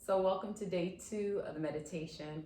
So welcome to day 2 of the meditation.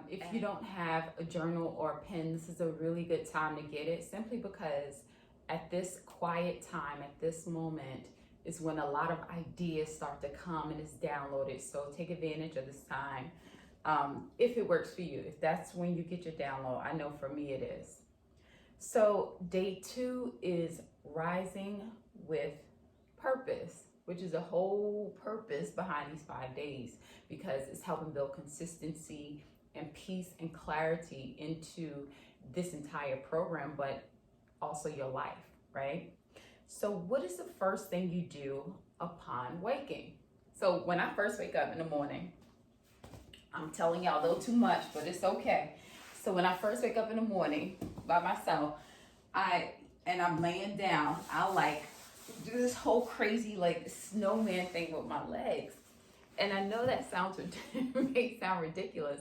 If you don't have a journal or a pen, this is a really good time to get it, simply because at this quiet time, at this moment, is when a lot of ideas start to come and it's downloaded. So take advantage of this time if it works for you, if that's when you get your download. I know for me it is. So day 2 is rising with purpose, which is a whole purpose behind these 5 days, because it's helping build consistency and peace and clarity into this entire program, but also your life, right? So what is the first thing you do upon waking? So when I first wake up in the morning, I'm telling y'all a little too much, but it's okay. So when I first wake up in the morning by myself, I'm laying down, I like do this whole crazy like snowman thing with my legs. And I know that may sound ridiculous,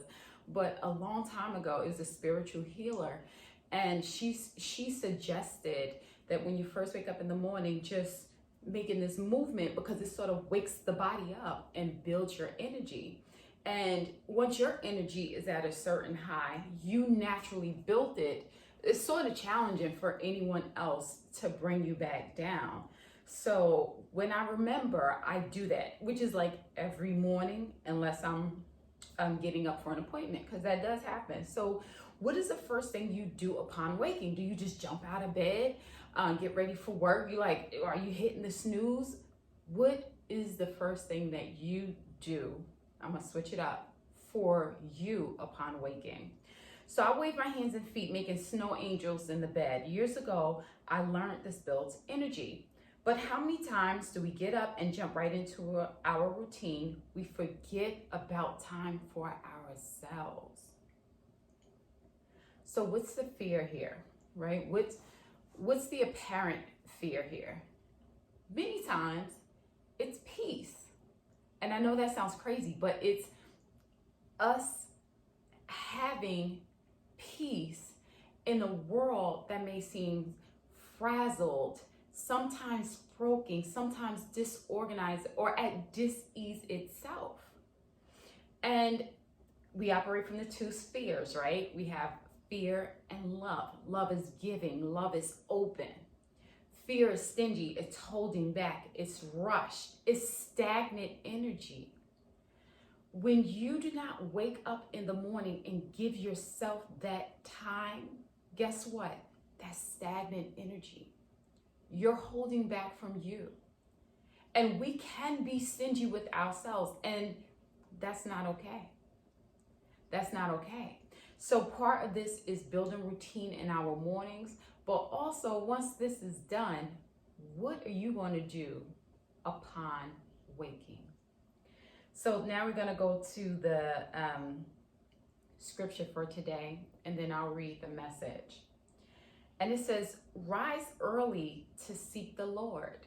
but a long time ago, it was a spiritual healer, and she suggested that when you first wake up in the morning, just making this movement, because it sort of wakes the body up and builds your energy. And once your energy is at a certain high, you naturally built it. It's sort of challenging for anyone else to bring you back down. So when I remember, I do that, which is like every morning, unless I'm getting up for an appointment, because that does happen. So what is the first thing you do upon waking? Do you just jump out of bed, get ready for work? Are you hitting the snooze? What is the first thing that you do? I'm gonna switch it up for you upon waking. So I wave my hands and feet, making snow angels in the bed. Years ago, I learned this builds energy. But how many times do we get up and jump right into our routine? We forget about time for ourselves. So what's the fear here, right? What's the apparent fear here? Many times it's peace. And I know that sounds crazy, but it's us having peace in a world that may seem frazzled, sometimes broken, sometimes disorganized, or at dis-ease itself. And we operate from the 2 spheres, right? We have fear and love. Love is giving, love is open. Fear is stingy, it's holding back, it's rushed, it's stagnant energy. When you do not wake up in the morning and give yourself that time, guess what? That's stagnant energy. You're holding back from you. And we can be stingy with ourselves, and that's not okay. That's not okay. So part of this is building routine in our mornings, but also once this is done, what are you going to do upon waking? So now we're going to go to the scripture for today, and then I'll read the message. And it says, "Rise early to seek the Lord.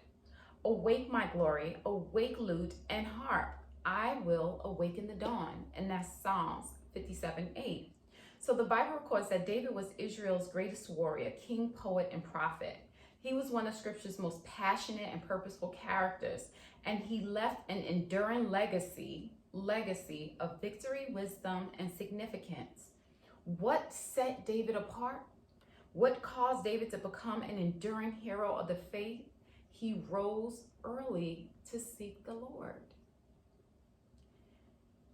Awake, my glory, awake, lute and harp. I will awaken the dawn." And that's Psalms 57:8. So the Bible records that David was Israel's greatest warrior, king, poet, and prophet. He was one of Scripture's most passionate and purposeful characters, and he left an enduring legacy of victory, wisdom, and significance. What set David apart? What caused David to become an enduring hero of the faith? He rose early to seek the Lord.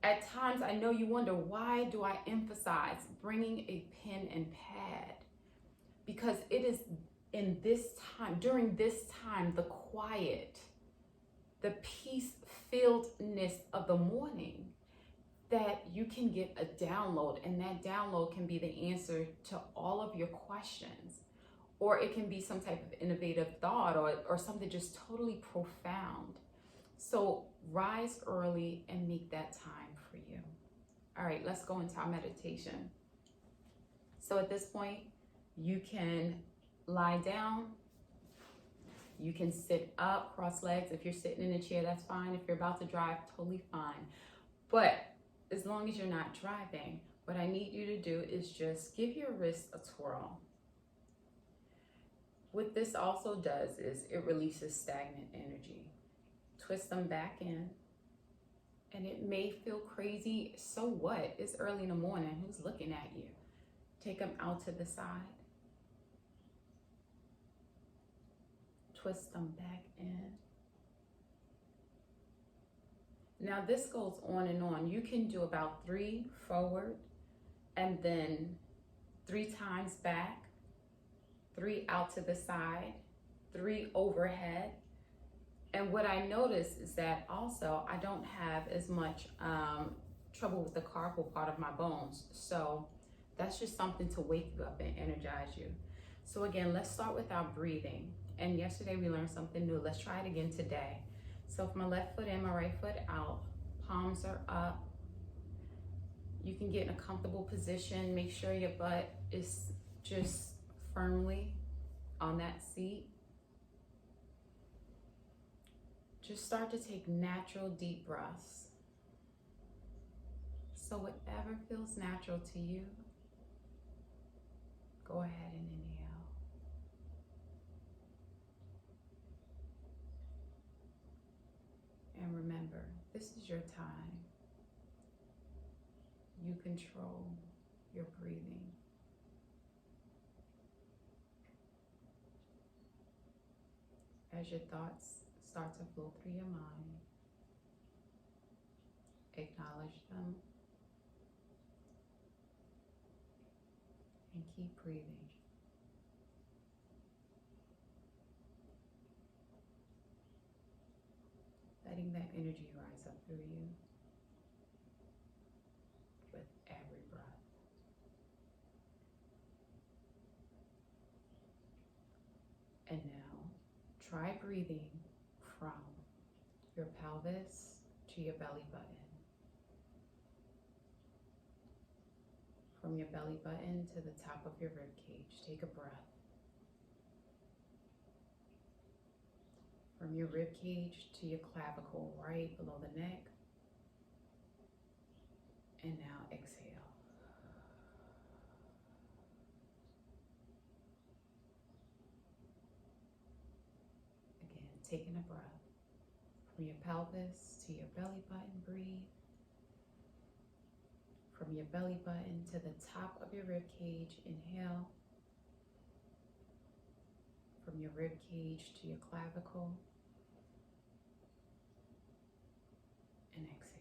At times, I know you wonder, why do I emphasize bringing a pen and pad? Because it is in this time, during this time, the quiet, the peace-filledness of the morning, that you can get a download, and that download can be the answer to all of your questions, or it can be some type of innovative thought, or something just totally profound. So rise early and make that time for you. All right, let's go into our meditation. So at this point, you can lie down, you can sit up, cross legs. If you're sitting in a chair, that's fine. If you're about to drive, totally fine. But as long as you're not driving, what I need you to do is just give your wrists a twirl. What this also does is it releases stagnant energy. Twist them back in And it may feel crazy. So what? It's early in the morning. Who's looking at you? Take them out to the side. Twist them back in. Now this goes on and on. You can do about 3 forward and then 3 times back, 3 out to the side, 3 overhead. And what I notice is that also I don't have as much trouble with the carpal part of my bones. So that's just something to wake you up and energize you. So again, let's start with our breathing. And yesterday we learned something new. Let's try it again today. So if my left foot in, my right foot out, palms are up. You can get in a comfortable position. Make sure your butt is just firmly on that seat. Just start to take natural deep breaths. So whatever feels natural to you, go ahead and inhale. And remember, this is your time. You control your breathing. As your thoughts start to flow through your mind, acknowledge them and keep breathing. Letting that energy rise up through you with every breath. And now, try breathing from your pelvis to your belly button. From your belly button to the top of your rib cage. Take a breath. From your rib cage to your clavicle, right below the neck. And now exhale. Again, taking a breath. From your pelvis to your belly button, breathe. From your belly button to the top of your rib cage, inhale. From your rib cage to your clavicle, and exhale.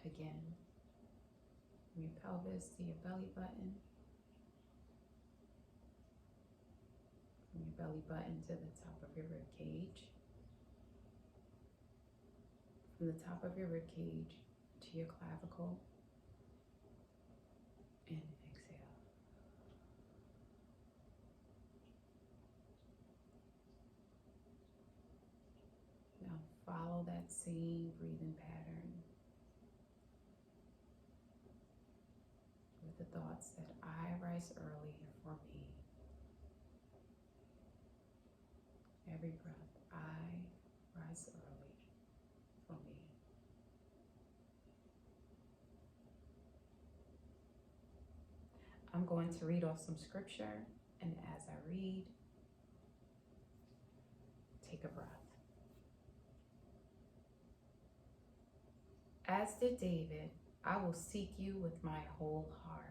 Again, from your pelvis to your belly button, from your belly button to the top of your rib cage, from the top of your rib cage to your clavicle, and exhale. Now follow that same breathing pattern with the thoughts that I rise early for me. Every breath, I rise early for me. I'm going to read off some scripture, and as I read, take a breath. As did David, I will seek you with my whole heart.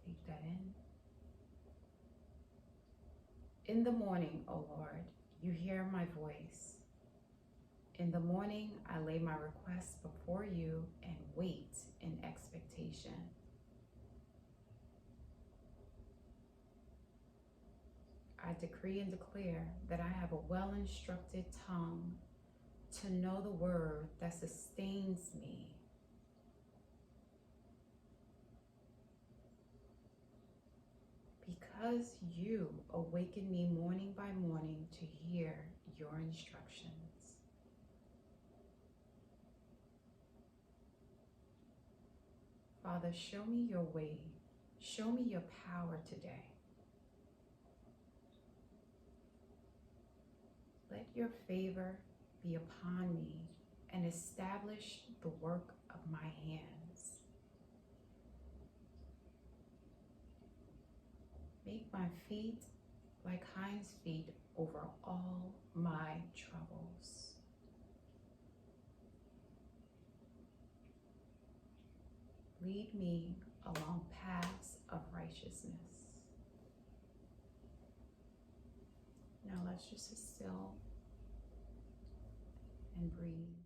Take that in. In the morning, O Lord, you hear my voice. In the morning, I lay my requests before you and wait in expectation. I decree and declare that I have a well-instructed tongue to know the word that sustains me. Because you awaken me morning by morning to hear your instructions. Father, show me your way. Show me your power today. Let your favor be upon me and establish the work of my hands. my feet like hinds feet over all my troubles. Lead me along paths of righteousness. Now let's just sit still and breathe.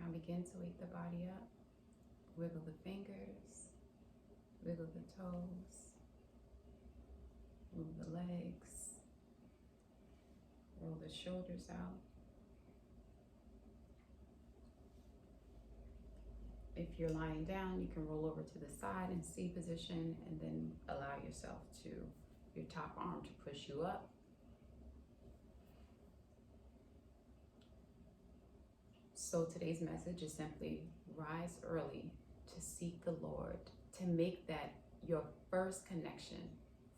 Now begin to wake the body up. Wiggle the fingers, wiggle the toes, move the legs, roll the shoulders out. If you're lying down, you can roll over to the side in C position and then allow yourself to, your top arm to push you up. So today's message is simply rise early to seek the Lord, to make that your first connection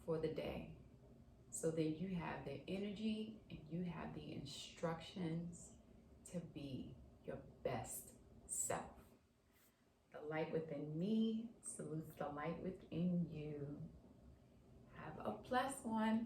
for the day. So then you have the energy and you have the instructions to be your best self. The light within me salutes the light within you. Have a blessed one.